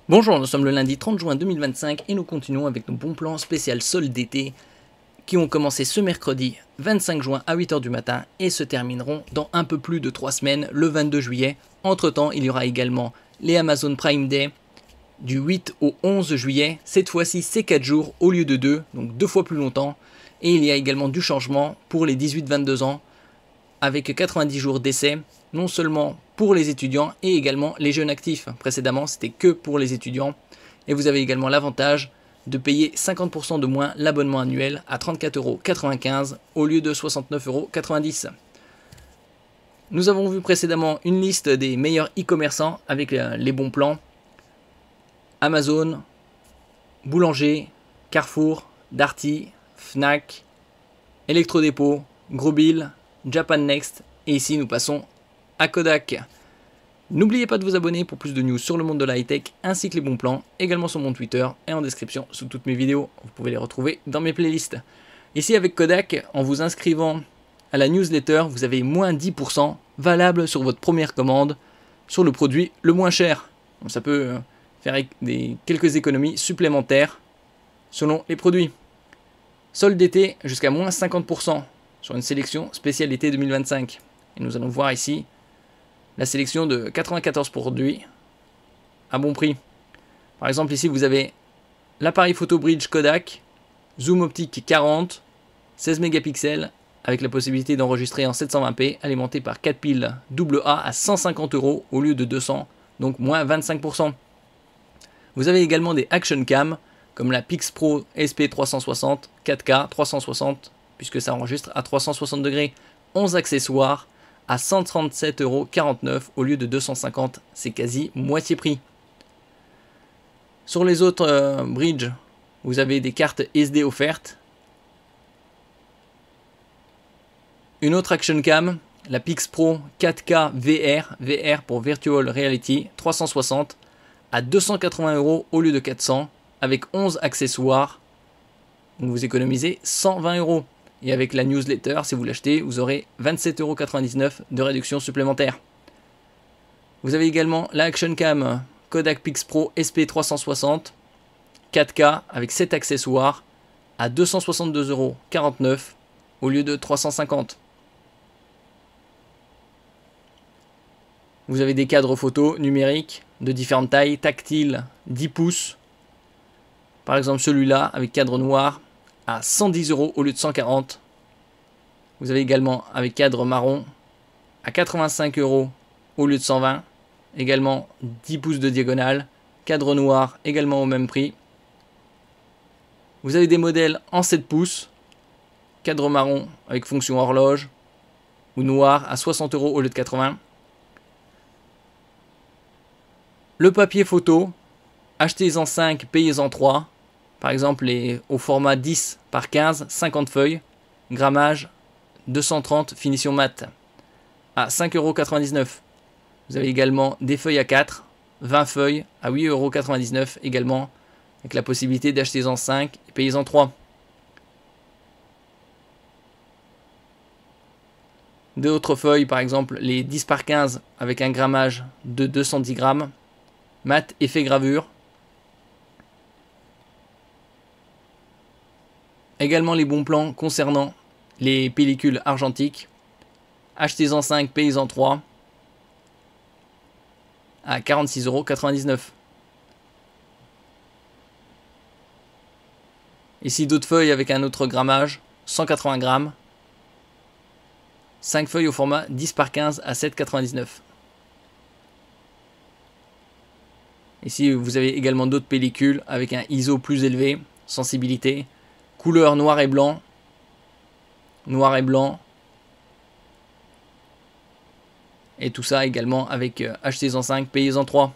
Bonjour, nous sommes le lundi 30 juin 2025 et nous continuons avec nos bons plans spécial solde d'été qui ont commencé ce mercredi 25 juin à 8h du matin et se termineront dans un peu plus de 3 semaines le 22 juillet. Entre temps, il y aura également les Amazon Prime Day du 8 au 11 juillet. Cette fois-ci, c'est 4 jours au lieu de 2, donc 2 fois plus longtemps. Et il y a également du changement pour les 18-22 ans avec 90 jours d'essai, non seulement pour les étudiants et également les jeunes actifs. Précédemment, c'était que pour les étudiants. Et vous avez également l'avantage de payer 50% de moins l'abonnement annuel à 34,95 € au lieu de 69,90 €. Nous avons vu précédemment une liste des meilleurs e-commerçants avec les bons plans. Amazon, Boulanger, Carrefour, Darty, Fnac, Electrodépôt, Grosbill, Japan Next, et ici nous passons à Kodak. N'oubliez pas de vous abonner pour plus de news sur le monde de la high-tech ainsi que les bons plans, également sur mon Twitter et en description sous toutes mes vidéos. Vous pouvez les retrouver dans mes playlists. Ici avec Kodak, en vous inscrivant à la newsletter, vous avez moins 10% valable sur votre première commande sur le produit le moins cher. Donc ça peut faire quelques économies supplémentaires selon les produits. Solde d'été jusqu'à moins 50% sur une sélection spéciale été 2025. Et nous allons voir ici la sélection de 94 produits à bon prix. Par exemple, ici vous avez l'appareil photo bridge Kodak, zoom optique 40, 16 mégapixels, avec la possibilité d'enregistrer en 720p, alimenté par 4 piles AA à 150 € au lieu de 200, donc moins 25%. Vous avez également des action cam, comme la Pix Pro SP360, 4K 360, puisque ça enregistre à 360 degrés, 11 accessoires à 137,49 € au lieu de 250, c'est quasi moitié prix. Sur les autres bridges, vous avez des cartes SD offertes. Une autre action cam, la Pix Pro 4K VR pour Virtual Reality 360 à 280 € au lieu de 400, avec 11 accessoires. Donc vous économisez 120 €. Et avec la newsletter, si vous l'achetez, vous aurez 27,99 € de réduction supplémentaire. Vous avez également la Action Cam Kodak Pix Pro SP360 4K avec 7 accessoires à 262,49 € au lieu de 350. Vous avez des cadres photo numériques de différentes tailles, tactiles, 10 pouces. Par exemple celui-là avec cadre noir à 110 € au lieu de 140. Vous avez également avec cadre marron à 85 € au lieu de 120. Également 10 pouces de diagonale. Cadre noir également au même prix. Vous avez des modèles en 7 pouces. Cadre marron avec fonction horloge ou noir à 60 € au lieu de 80. Le papier photo, achetez-en 5, payez-en 3. Par exemple, au format 10 par 15, 50 feuilles, grammage 230, finition mat, à 5,99 €. Vous avez également des feuilles à 4, 20 feuilles, à 8,99 € également, avec la possibilité d'acheter-en 5 et payez-en 3. D'autres feuilles, par exemple les 10 par 15 avec un grammage de 210 grammes, mat effet gravure. Également les bons plans concernant les pellicules argentiques. Achetez-en 5, payez-en 3 à 46,99 €. Ici d'autres feuilles avec un autre grammage, 180 grammes. 5 feuilles au format 10 par 15 à 7,99 €. Ici vous avez également d'autres pellicules avec un ISO plus élevé, sensibilité, couleur noir et blanc, et tout ça également avec achetez-en 5, payez-en 3.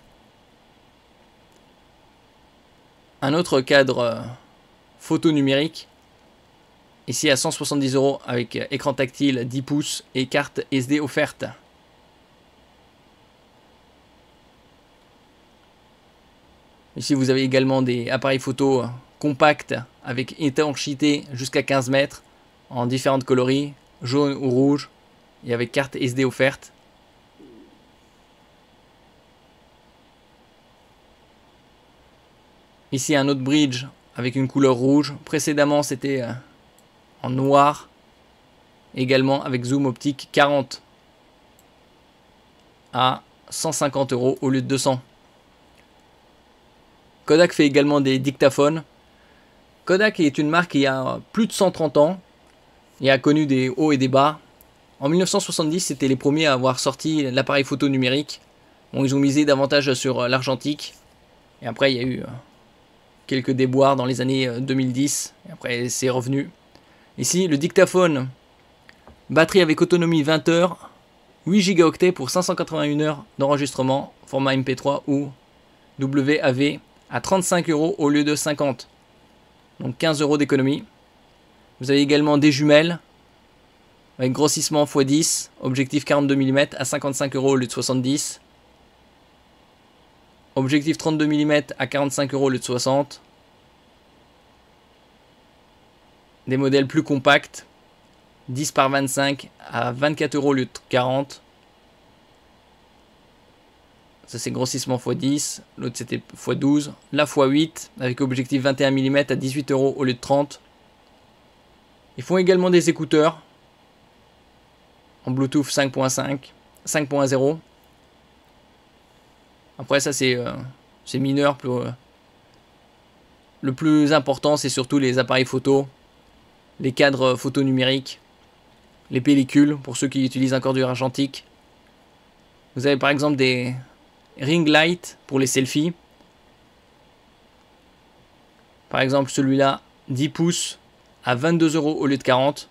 Un autre cadre photo numérique, ici à 170 € avec écran tactile 10 pouces et carte SD offerte. Ici vous avez également des appareils photo compacts avec étanchéité jusqu'à 15 mètres en différentes coloris, jaune ou rouge, et avec carte SD offerte. Ici un autre bridge avec une couleur rouge. Précédemment c'était en noir. Également avec zoom optique 40 à 150 € au lieu de 200. Kodak fait également des dictaphones. Kodak est une marque qui a plus de 130 ans et a connu des hauts et des bas. En 1970, c'était les premiers à avoir sorti l'appareil photo numérique. Bon, ils ont misé davantage sur l'argentique. Et après, il y a eu quelques déboires dans les années 2010. Et après, c'est revenu. Ici, le dictaphone. Batterie avec autonomie 20 heures. 8 Go pour 581 heures d'enregistrement. Format MP3 ou WAV à 35 € au lieu de 50. Donc 15 € d'économie. Vous avez également des jumelles. Avec grossissement x10, objectif 42 mm à 55 € au lieu de 70. Objectif 32 mm à 45 € au lieu de 60. Des modèles plus compacts, 10 par 25 à 24 € au lieu de 40. Ça c'est grossissement x10, l'autre c'était x12. La x8 avec objectif 21 mm à 18 € au lieu de 30. Ils font également des écouteurs en Bluetooth 5.5, 5.0. Après ça c'est mineur. Le plus important c'est surtout les appareils photo, les cadres photo numériques, les pellicules pour ceux qui utilisent encore du argentique. Vous avez par exemple des ring lights pour les selfies. Par exemple celui-là 10 pouces à 22 € au lieu de 40.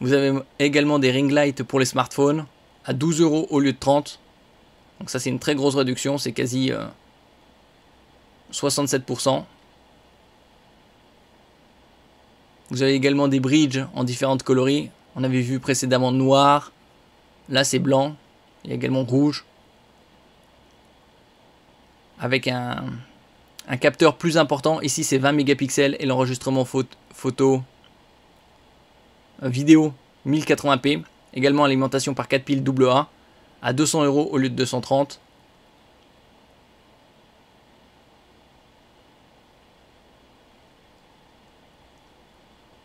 Vous avez également des ring lights pour les smartphones à 12 € au lieu de 30. Donc ça c'est une très grosse réduction, c'est quasi 67%. Vous avez également des bridges en différentes coloris. On avait vu précédemment noir. Là c'est blanc. Il y a également rouge. Avec un capteur plus important. Ici c'est 20 mégapixels et l'enregistrement photo vidéo 1080p. Également alimentation par 4 piles AA à 200 € au lieu de 230.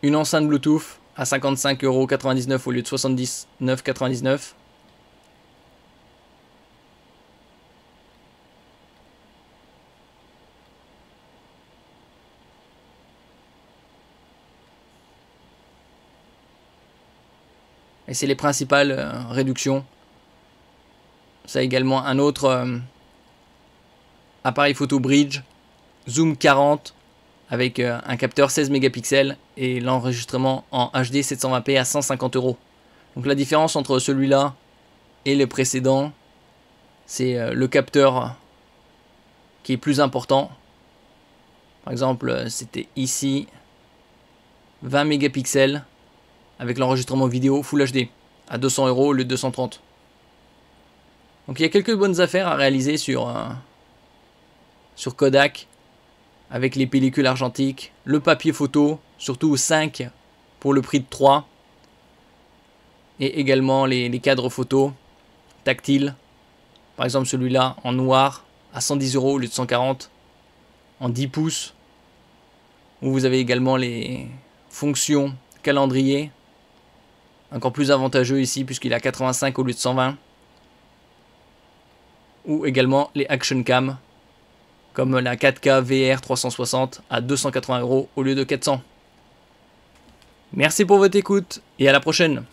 Une enceinte Bluetooth à 55,99 € au lieu de 79,99 €. Et c'est les principales réductions. Ça a également un autre appareil photo bridge, zoom 40 avec un capteur 16 mégapixels et l'enregistrement en HD 720p à 150 €. Donc la différence entre celui-là et le précédent, c'est le capteur qui est plus important. Par exemple, c'était ici 20 mégapixels avec l'enregistrement vidéo Full HD à 200 € au lieu de 230. Donc il y a quelques bonnes affaires à réaliser sur Kodak, avec les pellicules argentiques, le papier photo, surtout 5 pour le prix de 3, et également les cadres photo tactiles, par exemple celui-là en noir à 110 € au lieu de 140, en 10 pouces, où vous avez également les fonctions calendrier, encore plus avantageux ici puisqu'il est à 85 au lieu de 120, ou également les action cam comme la 4K VR 360 à 280 € au lieu de 400. Merci pour votre écoute et à la prochaine.